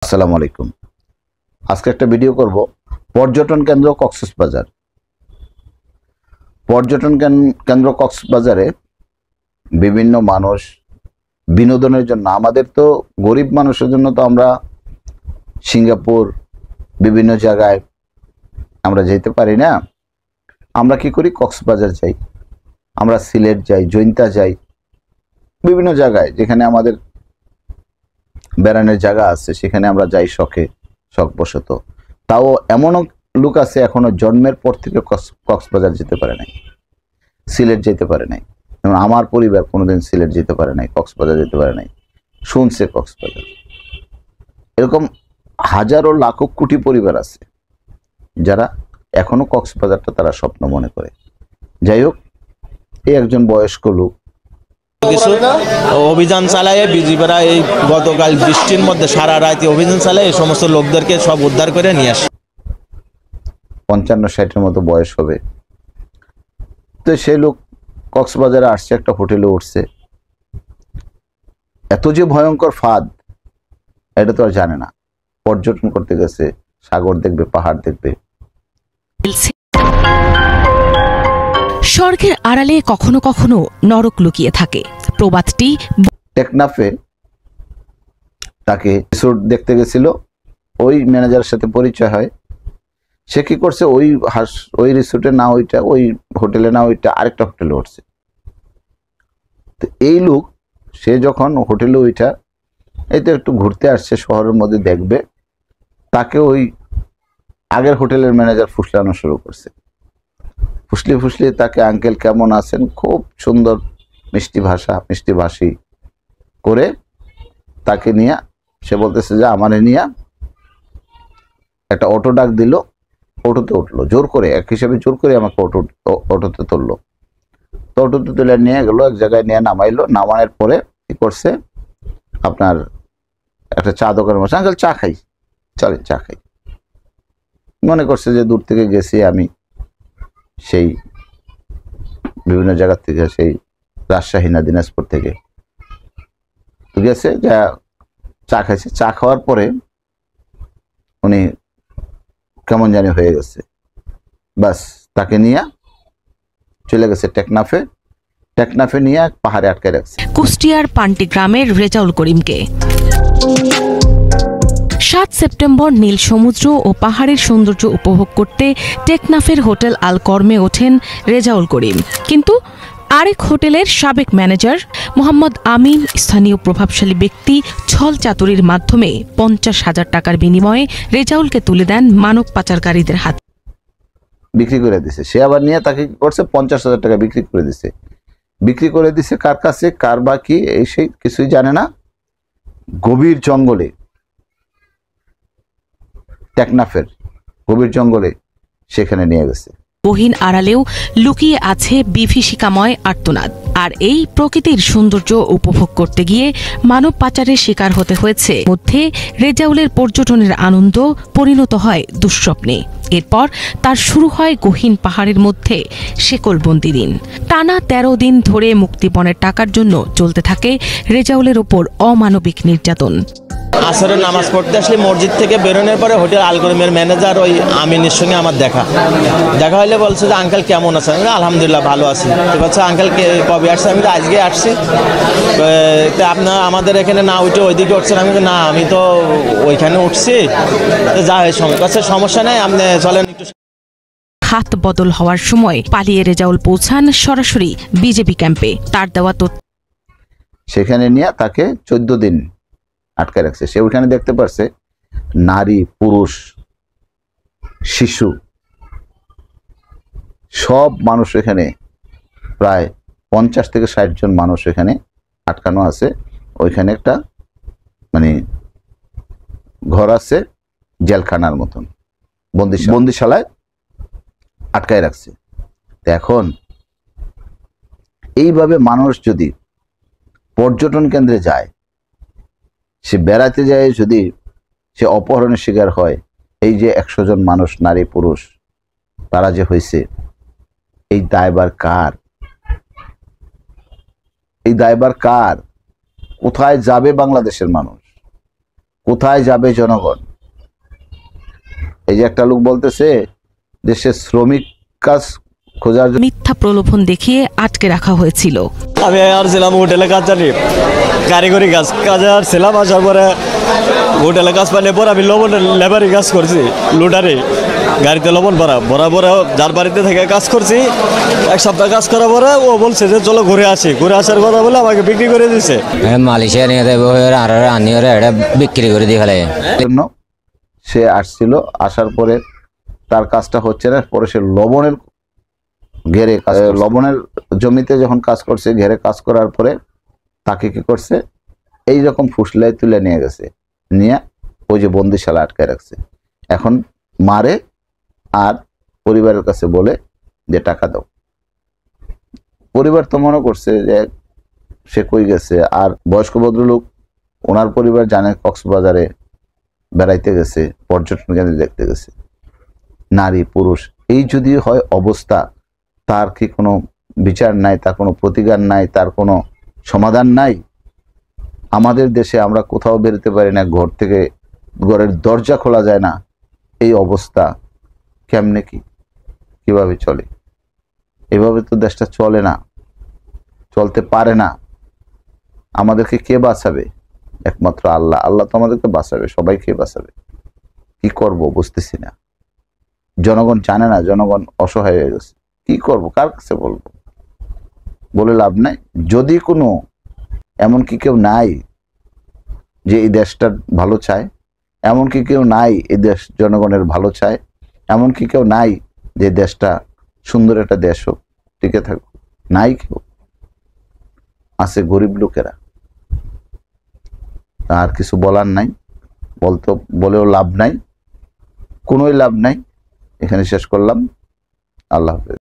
আসসালামু আলাইকুম। আজকে একটা ভিডিও করব পর্যটন কেন্দ্র কক্সবাজার। পর্যটন কেন্দ্র কক্সবাজারে বিভিন্ন মানুষ বিনোদনের জন্য, আমাদের তো গরিব মানুষের জন্য তো আমরা সিঙ্গাপুর বিভিন্ন জায়গায় আমরা যেতে পারি না। আমরা কি করি, কক্সবাজার যাই, আমরা সিলেট যাই, জৈন্তা যাই, বিভিন্ন জায়গায় যেখানে আমাদের বেড়ানোর জায়গা আছে সেখানে আমরা যাই শখবশত। তাও এমনও লোক আছে এখনো জন্মের পর থেকে কক্সবাজার যেতে পারে নাই, সিলেট যেতে পারে নাই। যেমন আমার পরিবার কোনোদিন সিলেট যেতে পারে নাই, কক্সবাজার যেতে পারে নাই, শুনছে কক্সবাজার। এরকম হাজারো লাখো কোটি পরিবার আছে যারা এখনো কক্সবাজারটা তারা স্বপ্ন মনে করে। যাই হোক, এই একজন বয়স্ক লোক কিছু অভিযান চালায় বিজিবিরা এই গতকাল বৃষ্টির মধ্যে সারা রাত অভিযান চালায় এই সমস্ত লোকদেরকে সব উদ্ধার করে নিয়ে আসে। 55-60-এর মতো বয়স হবে। তো সেই লোক কক্সবাজারে আসছে, একটা হোটেলে উঠছে। এত যে ভয়ঙ্কর ফাঁদ এটা তো আর জানে না। পর্যটন করতে গেছে, সাগর দেখবে, পাহাড় দেখবে। স্বর্গের আড়ালে কখনো কখনো নরক লুকিয়ে থাকে। প্রবাদটি টেকনাফে তাকে রিসোর্ট দেখতে গেছিল, ওই ম্যানেজারের সাথে পরিচয় হয়। সে কি করছে, ওই রিসোর্টে না ওইটা, ওই হোটেলে না ওইটা, আরেকটা হোটেলে উঠছে। তো এই লোক সে যখন হোটেলে ওইটা এই তো একটু ঘুরতে আসছে শহরের মধ্যে দেখবে, তাকে ওই আগের হোটেলের ম্যানেজার ফুসলানো শুরু করছে। ফুসলিয়ে তাকে আঙ্কেল কেমন আছেন, খুব সুন্দর মিষ্টি ভাষী করে তাকে নিয়ে, সে বলতেছে যে আমারে নিয়ে একটা অটো ডাক দিল, অটোতে উঠলো জোর করে, এক হিসেবে জোর করে আমাকে অটোতে তুললো। তো অটোতে তুলে নিয়ে গেল, এক জায়গায় নিয়ে নামাইলো। নামানোর পরে কি করছে, আপনার একটা চা দোকানের বসে, আঙ্কেল চা খাই, চলে চা খাই। মনে করছে যে দূর থেকে গেছি আমি, সেই বিভিন্ন জায়গা থেকে, সেই রাজশাহী না দিনাজপুর থেকে গেছে, যা চা খাইছে। চা খাওয়ার পরে উনি কেমন জানি হয়ে গেছে, বাস তাকে নিয়ে চলে গেছে টেকনাফে নিয়ে পাহাড়ে আটকে রাখছে। কুষ্টিয়ার পান্টি গ্রামের রেজাউল করিমকে 7 সেপ্টেম্বর নীল সমুদ্র ও পাহাড়ের সৌন্দর্য উপভোগ করতে টেকনাফের হোটেল আল কর্মে ওঠেন রেজাউল করিম। কিন্তু আরেক হোটেলের সাবেক ম্যানেজার মোহাম্মদ আমিন স্থানীয় প্রভাবশালী ব্যক্তি ছল চাতুরির মাধ্যমে 50,000 টাকার বিনিময়ে রেজাউলকে তুলে দেন মানব পাচারকারীদের হাতে। বিক্রি করে দিছে। সে আবার নিয়ে তাকে কি করছে, 50,000 টাকা বিক্রি করে দিছে। কার কাছে, কার বা কি, এই সেই কিছুই জানে না। গভীর জঙ্গলে, টেকনাফের গভীর জঙ্গলে সেখানে নিয়ে গেছে। গহীন আড়ালেও লুকিয়ে আছে বিভীষিকাময় আর্তনাদ। আর এই প্রকৃতির সৌন্দর্য উপভোগ করতে গিয়ে মানব পাচারের শিকার হতে হয়েছে। মধ্যে রেজাউলের পর্যটনের আনন্দ পরিণত হয় দুঃস্বপ্নে। এরপর তার শুরু হয় গহীন পাহাড়ের মধ্যে শেকলবন্দি দিন। টানা 13 দিন ধরে মুক্তিপণের টাকার জন্য চলতে থাকে রেজাউলের ওপর অমানবিক নির্যাতন। আসরের নামাজ পড়তে আসলে মসজিদ থেকে বেরোনোর পরে হোটেল আল করিমের ম্যানেজার ওই আমিনের সঙ্গে আমার দেখা হলে বলছে যে আঙ্কেল কেমন আছেন, আমি আলহামদুলিল্লাহ ভালো আছি। তো বলছে আঙ্কেল কবে আসছে, আমি আজকে আসছি। তো আপনার আমাদের এখানে না উঠে ওইদিকে উঠছেন, আমি না আমি তো ওইখানে উঠছি, তো যা হয় সমস্যা নেই, আপনি চলেন একটু। হাত বদল হওয়ার সময় পালিয়ে রেজাউল পৌঁছান সরাসরি বিজেপি ক্যাম্পে। তার দেওয়া তথ্য, সেখানে নিয়ে তাকে 14 দিন আটকে রাখছে। সে ওইখানে দেখতে পারছে নারী, পুরুষ, শিশু, সব মানুষ এখানে, প্রায় 50 থেকে 60 জন মানুষ এখানে আটকানো আছে। ওইখানে একটা মানে ঘর আছে, জেলখানার মতন, বন্দিশালায় আটকায় রাখছে। এখন এইভাবে মানুষ যদি পর্যটন কেন্দ্রে যায়, সে বেড়াতে যায়, যদি সে অপহরণের শিকার হয়, এই যে 100 জন মানুষ, নারী পুরুষ, তারা যে হয়েছে, এই দায়ভার কার? কোথায় যাবে বাংলাদেশের মানুষ? কোথায় যাবে জনগণ? এই যে একটা লোক বলতেছে দেশে শ্রমিক কাজ খোঁজার জন্য মিথ্যা প্রলোভন দেখিয়ে আটকে রাখা হয়েছিল। আমি আর ছিলাম হোটেলে কাজ জানি, কারিগরি কাজে আর ছিলাম। আসার পরে হোটেলে কাজ পাইলে পরে আমি লবণের লেবারি কাজ করছি, লুটারি গাড়িতে লবণ ভরা যার বাড়িতে থেকে কাজ করছি। 1 সপ্তাহ কাজ করার পরে ও বলছে যে চলো ঘুরে আসি, ঘুরে আসার কথা বলে আমাকে বিক্রি করে দিছে। মালয়েশিয়া নিয়ে দেবো আর আনি এটা বিক্রি করে দিয়ে ফেলে। জন্য সে আসছিল, আসার পরে তার কাজটা হচ্ছে না, পরে সে লবণের ঘেরে লবণের জমিতে যখন কাজ করছে, ঘেরে কাজ করার পরে তাকে কি করছে, এই রকম ফুসলায় তুলে নিয়ে গেছে, নিয়ে ওই যে বন্দিশালা আটকায় রাখছে। এখন মারে আর পরিবারের কাছে বলে যে টাকা দাও। পরিবার তো মনে করছে যে সে কই গেছে। আর বয়স্ক ভদ্রলোক, ওনার পরিবার জানে কক্সবাজারে বেড়াইতে গেছে, পর্যটন কেন্দ্রে দেখতে গেছে। নারী পুরুষ এই যদি হয় অবস্থা, তার কি কোনো বিচার নাই, তার কোনো প্রতিকার নাই, তার কোনো সমাধান নাই? আমাদের দেশে আমরা কোথাও বেরোতে পারি না, ঘর থেকে ঘরের দরজা খোলা যায় না। এই অবস্থা কেমনে কিভাবে চলে? এভাবে তো দেশটা চলে না, চলতে পারে না। আমাদেরকে কে বাঁচাবে? একমাত্র আল্লাহ। আল্লাহ তো আমাদেরকে বাঁচাবে, সবাইকে বাঁচাবে। কি করব বুঝতেছি না। জনগণ জানে না, জনগণ অসহায় হয়ে গেছে। কি করব, কার কাছে বলবো? বলে লাভ নাই। যদি কোনো এমন কি কেউ নাই যে এই দেশটা ভালো চায়, এমন কি কেউ নাই এই দেশ জনগণের ভালো চায়, এমন কি কেউ নাই যে দেশটা সুন্দর একটা দেশ হোক, টিকে থাকুক? নাই কেউ। আছে গরিব লোকেরা। আর কিছু বলার নাই, বলেও লাভ নাই, কোনোই লাভ নাই। এখানে শেষ করলাম। আল্লাহ হাফেজ।